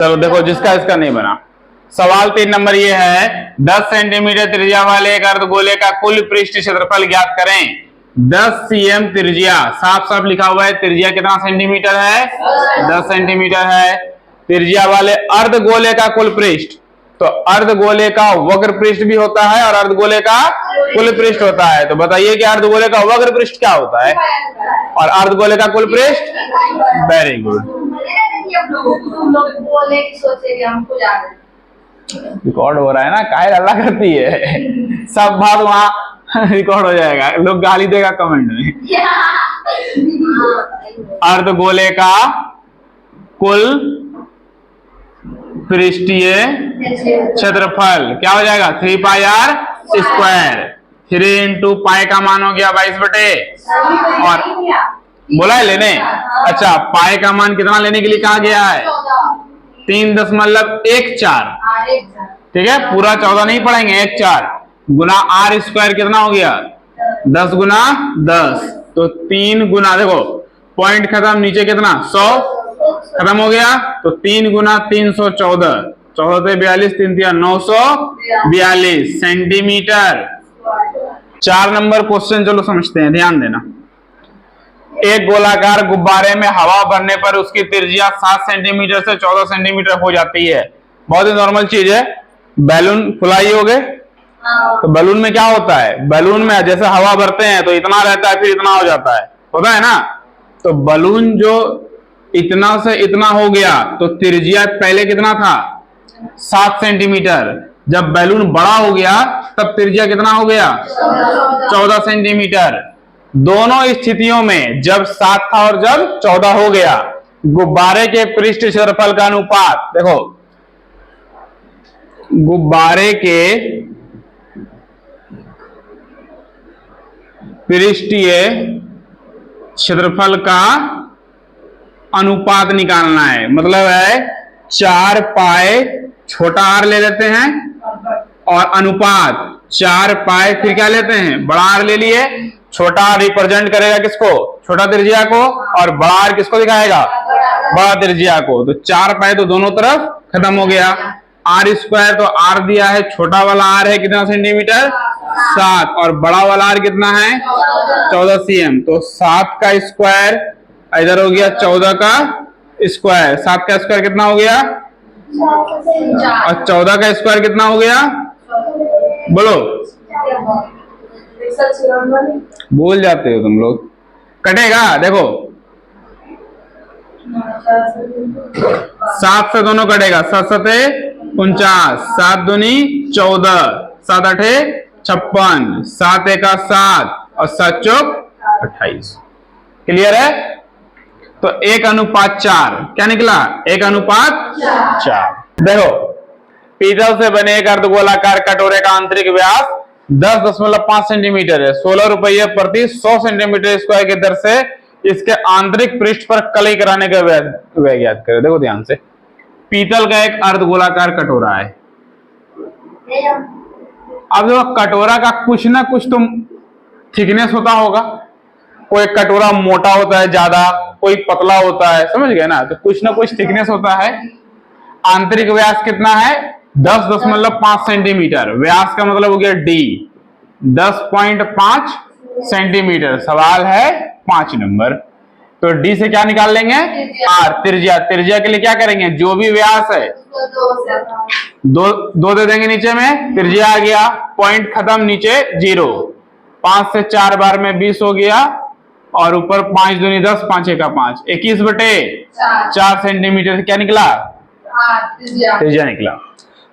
चलो देखो, जिसका इसका नहीं बना। सवाल 3 नंबर ये है, 10 सेंटीमीटर त्रिज्या वाले एक अर्धगोले का कुल पृष्ठ क्षेत्रफल ज्ञात करें। 10 cm त्रिज्या, साफ साफ लिखा हुआ है, त्रिज्या कितना सेंटीमीटर है? 10 सेंटीमीटर है। त्रिज्या वाले अर्धगोले का कुल पृष्ठ, तो अर्धगोले का वक्र पृष्ठ भी होता है और अर्धगोले का कुल पृष्ठ होता है। तो बताइए कि अर्धगोले का वक्र पृष्ठ क्या होता है और अर्धगोले का कुल पृष्ठ? Very good. रिकॉर्ड हो रहा है ना, काहे हल्ला करती है? सब बात वहां रिकॉर्ड हो जाएगा, लोग गाली देगा कमेंट में। अर्धगोले का कुल पृष्ठीय क्षेत्रफल क्या हो जाएगा? 3 पाई आर स्क्वायर। 3 इंटू पाई का मान हो गया 22 बटे, और बोला है लेने। अच्छा, पाई का मान कितना लेने के लिए कहा गया है? 3.14। ठीक है, पूरा 14 नहीं पढ़ेंगे, 1/4 गुना आर स्क्वायर कितना हो गया? 10 गुना 10, तो 3 गुना, देखो पॉइंट खत्म, नीचे कितना 100 खत्म हो गया, तो 3 गुना 314, 14 से 42, 3 3 942 सेंटीमीटर। 4 नंबर क्वेश्चन चलो समझते हैं, ध्यान देना। एक गोलाकार गुब्बारे में हवा भरने पर उसकी त्रिज्या 7 सेंटीमीटर से 14 सेंटीमीटर हो जाती है। बहुत ही नॉर्मल चीज है। बैलून फुलाई हो गए, तो बैलून में क्या होता है? बैलून में जैसे हवा भरते हैं तो इतना रहता है, फिर इतना हो जाता है ना। तो बैलून जो इतना से इतना हो गया, तो त्रिज्या पहले कितना था? 7 सेंटीमीटर। जब बैलून बड़ा हो गया तब त्रिज्या कितना हो गया? 14 सेंटीमीटर। दोनों स्थितियों में, जब 7 था और जब 14 हो गया, गुब्बारे के पृष्ठ क्षेत्रफल का अनुपात, देखो गुब्बारे के पृष्ठीय क्षेत्रफल का अनुपात निकालना है। मतलब है 4 पाई छोटा आर ले लेते हैं और अनुपात 4 पाई, फिर क्या लेते हैं? बड़ा आर ले लिए। छोटा आर रिप्रेजेंट करेगा किसको? छोटा त्रिज्या को, और बड़ा आर किसको दिखाएगा? बड़ा त्रिज्या को। तो 4 पाई तो दोनों तरफ खत्म हो गया। आर स्क्वायर, तो आर दिया है, छोटा वाला आर है कितना सेंटीमीटर? 7, और बड़ा वाला आर कितना है? 14 cm। तो 7 का स्क्वायर इधर हो गया, 14 का स्क्वायर। 7 का स्क्वायर कितना हो गया? और 14 का स्क्वायर कितना हो गया? बोलो, भूल जाते हो तुम लोग। कटेगा, देखो 7 से दोनों कटेगा, 7 7 49, 7 दूनी 14, 7 8 56, 7 1 7 और 7 चौक 28। क्लियर है? तो 1:4 क्या निकला? 1:4। देखो, पीतल से बने एक अर्धगोलाकार कटोरे का आंतरिक व्यास 10.5 सेंटीमीटर है। 16 रुपये प्रति 100 सेंटीमीटर स्क्वायर की दर से इसके आंतरिक पृष्ठ पर कलई कराने का व्यय ज्ञात करें। देखो ध्यान से, पीतल का एक अर्धगोलाकार कटोरा है। अब देखो, कटोरा का कुछ ना कुछ तो थिकनेस होता होगा। कोई कटोरा मोटा होता है ज्यादा, कोई पतला होता है, समझ गए ना? तो कुछ ना कुछ थिकनेस होता है। आंतरिक व्यास कितना है? 10.5 सेंटीमीटर। व्यास का मतलब हो गया डी, 10.5 सेंटीमीटर। सवाल है 5 नंबर। तो डी से क्या निकाल लेंगे? आर, त्रिज्या। त्रिज्या के लिए क्या करेंगे? जो भी व्यास है दो दे देंगे नीचे में, त्रिज्या आ गया, पॉइंट खत्म, नीचे 0। 5 से 4 बार में 20 हो गया, और ऊपर 5 दूनी 10, 5 1 5, 21 बटे 4 सेंटीमीटर। क्या निकला? त्रिज्या निकला।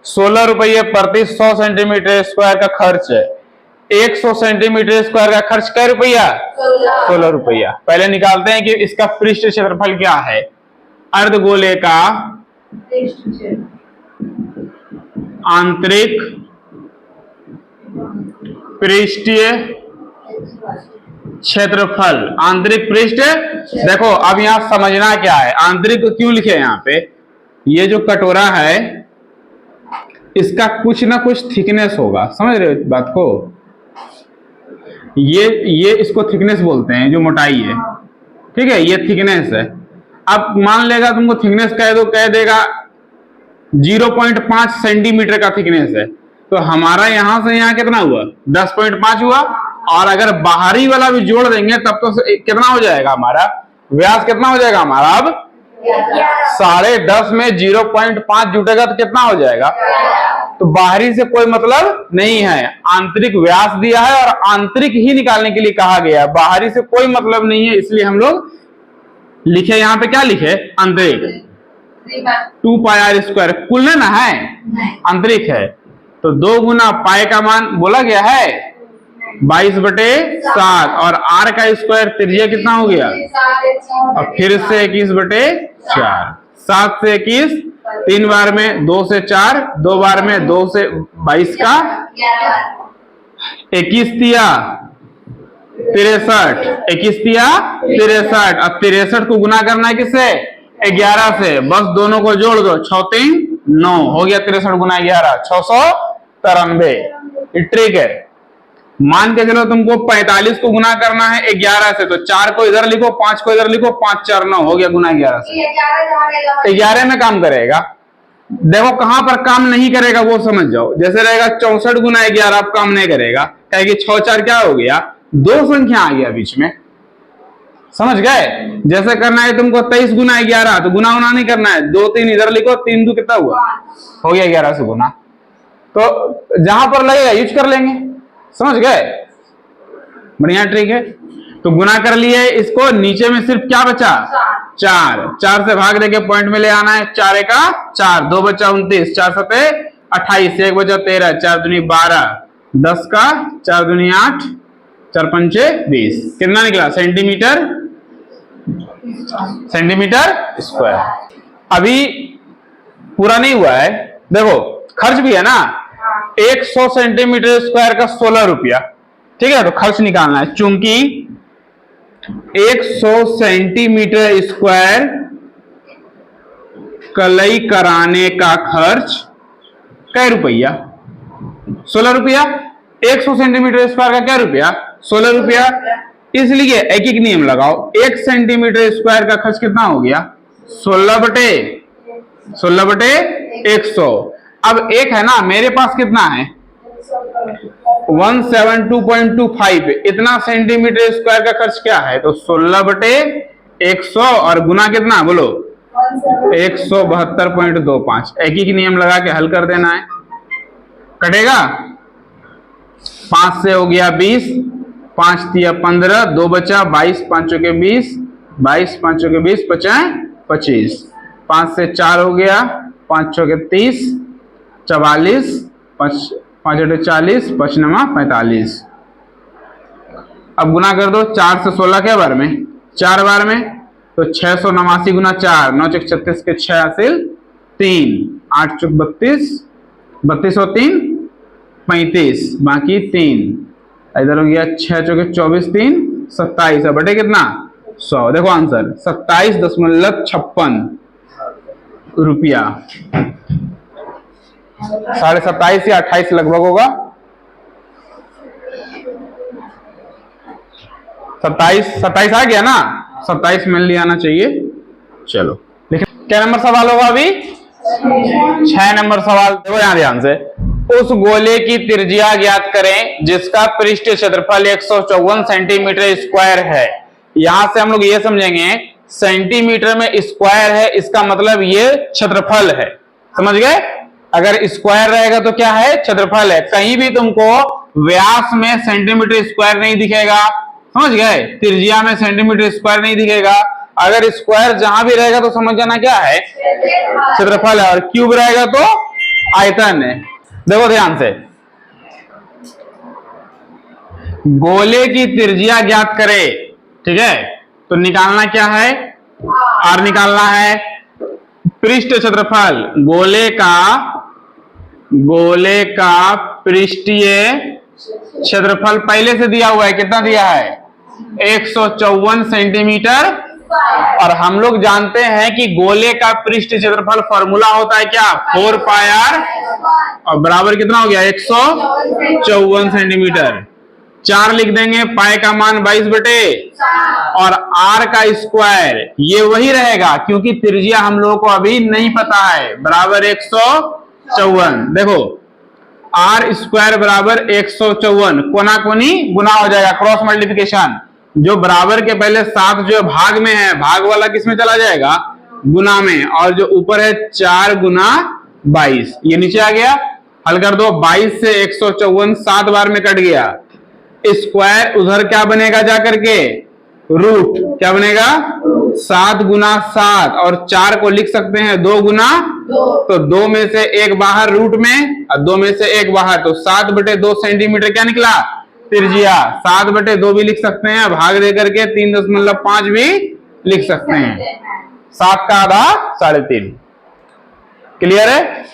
16 रुपये प्रति 100 सेंटीमीटर स्क्वायर का खर्च है। 100 सेंटीमीटर स्क्वायर का खर्च क्या रुपया? 16 रुपया। पहले निकालते हैं कि इसका पृष्ठ क्षेत्रफल क्या है। अर्धगोले का आंतरिक पृष्ठीय क्षेत्रफल, आंतरिक पृष्ठ। देखो अब यहां समझना क्या है, आंतरिक क्यों लिखे यहाँ पे? ये जो कटोरा है इसका कुछ ना कुछ थिकनेस होगा, समझ रहे हो बात को? ये इसको थिकनेस बोलते हैं, जो मोटाई है, ठीक है, ये थिकनेस है। अब मान लेगा तुमको थिकनेस कह दो, कह देगा 0.5 सेंटीमीटर का थिकनेस है, तो हमारा यहां से यहां कितना हुआ 10.5 हुआ। और अगर बाहरी वाला भी जोड़ देंगे तब तो कितना हो जाएगा हमारा व्यास, कितना हो जाएगा हमारा अब 10.5 में 0.5 जुटेगा तो कितना हो जाएगा। तो बाहरी से कोई मतलब नहीं है, आंतरिक व्यास दिया है और आंतरिक ही निकालने के लिए कहा गया है, बाहरी से कोई मतलब नहीं है। इसलिए हम लोग लिखे यहाँ पे क्या लिखे आंतरिक 2 पाई आर स्क्वायर, कुल ना है आंतरिक है। तो 2 गुना पाई का मान बोला गया है 22/7 और आर का स्क्वायर त्रिज्या कितना हो गया और फिर से 21/4, 7 से 21 3 बार में, 2 से 4 2 बार में, 2 से 22 का 21 तिया 63, 21 तिया 63। अब 63 को गुना करना है किससे 11 से, बस दोनों को जोड़ दो, 6 3 9 हो गया 63 गुना 11 693। ट्रिक है, मान के चलो तुमको 45 को गुना करना है 11 से, तो 4 को इधर लिखो 5 को इधर लिखो, 5 4 9 हो गया गुना 11 से। 11 में काम करेगा। देखो कहां पर काम नहीं करेगा वो समझ जाओ, जैसे रहेगा 64 गुना 11 अब काम नहीं करेगा, कहे कि 6 4 क्या हो गया 2 संख्या आ गया बीच में, समझ गए। जैसे करना है तुमको 23 गुना 11, तो गुना नहीं करना है, 2 3 इधर लिखो, 3 2 कितना हुआ हो गया 11 से गुना। तो जहां पर लगेगा यूज कर लेंगे, समझ गए, बढ़िया ट्रिक है। तो गुना कर लिए, इसको नीचे में सिर्फ क्या बचा 4 से भाग देके पॉइंट में ले आना है, 4 का 4, 2 बचा 29, 4 सते 28, 1 बचा 13, 4 दूनी 12, 10 का 4 दूनी 8, 4 पंचे 20, कितना निकला सेंटीमीटर स्क्वायर। अभी पूरा नहीं हुआ है, देखो खर्च भी है ना, 100 सेंटीमीटर स्क्वायर का 16 रुपया, ठीक है। तो खर्च निकालना है, चूंकि 100 सेंटीमीटर स्क्वायर कलई कराने का खर्च कै रुपया 16 रुपया। 100 सेंटीमीटर स्क्वायर का क्या रुपया 16 रुपया। इसलिए एक एक नियम लगाओ, 1 सेंटीमीटर स्क्वायर का खर्च कितना हो गया 16/100। अब एक है ना मेरे पास कितना है 172.25, इतना सेंटीमीटर स्क्वायर का खर्च क्या है, तो 16/100 और गुना कितना बोलो 172.25। एक ही नियम लगा के हल कर देना है, कटेगा 5 से हो गया 20, 5 तिया 15, 2 बचा 22, 5 के 20, 22 5 के 20, 25, 5 से 4 हो गया, 5 के 30, 44, 5 40, 5 9 45। अब गुना कर दो 4 से 16 के बार में 4 बार में, तो 689 गुना 4, 9 चौक 36 के 6 हासिल 3, 8 चौक 32, 32 और 3 35, बाकी 3 इधर हो गया 6 चौके 24, 3 27 है बटे कितना 100। देखो आंसर 27.56 रुपया, 27.5 या 28 लगभग होगा, 27 आ गया ना, 27 मिल आना चाहिए। चलो लेकिन क्या नंबर सवाल होगा अभी 6 नंबर सवाल। देखो यहां ध्यान से, उस गोले की त्रिज्या ज्ञात करें जिसका पृष्ठ क्षेत्रफल 154 सेंटीमीटर स्क्वायर है। यहां से हम लोग ये समझेंगे सेंटीमीटर में स्क्वायर है, इसका मतलब ये क्षेत्रफल है, समझ गए। अगर स्क्वायर रहेगा तो क्या है क्षेत्रफल है, कहीं भी तुमको व्यास में सेंटीमीटर स्क्वायर नहीं दिखेगा, समझ गए, त्रिज्या में सेंटीमीटर स्क्वायर नहीं दिखेगा। अगर स्क्वायर जहां भी रहेगा तो समझ जाना क्या है क्षेत्रफल है, और क्यूब रहेगा तो आयतन है। देखो ध्यान से, गोले की त्रिज्या ज्ञात करे, ठीक है, तो निकालना क्या है आर निकालना है, पृष्ठ क्षेत्रफल गोले का पृष्ठीय क्षेत्रफल पहले से दिया हुआ है, कितना दिया है 154 सेंटीमीटर। और हम लोग जानते हैं कि गोले का पृष्ठ क्षेत्रफल फॉर्मूला होता है क्या 4 पाई आर, और बराबर कितना हो गया 154 सेंटीमीटर। 4 लिख देंगे, पाई का मान 22 बटे और r का स्क्वायर ये वही रहेगा क्योंकि त्रिज्या हम लोगों को अभी नहीं पता है, बराबर 154। देखो r स्क्वायर बराबर 154, कोना कोनी गुना हो जाएगा, क्रॉस मल्टीप्लिकेशन। जो बराबर के पहले 7 जो भाग में है, भाग वाला किस में चला जाएगा, गुना में, और जो ऊपर है 4 गुना 22 ये नीचे आ गया। हल कर दो, 22 से 154 7 बार में कट गया, स्क्वायर उधर क्या बनेगा जाकर के, रूट क्या बनेगा, 7 गुना 7, और 4 को लिख सकते हैं 2 गुना 2, तो 2 में से 1 बाहर रूट में और 2 में से 1 बाहर, तो 7 बटे 2 सेंटीमीटर क्या निकला, त्रिज्या। 7 बटे 2 भी लिख सकते हैं, भाग दे करके 3.5 भी लिख सकते हैं। 7 का आधा 3.5। क्लियर है।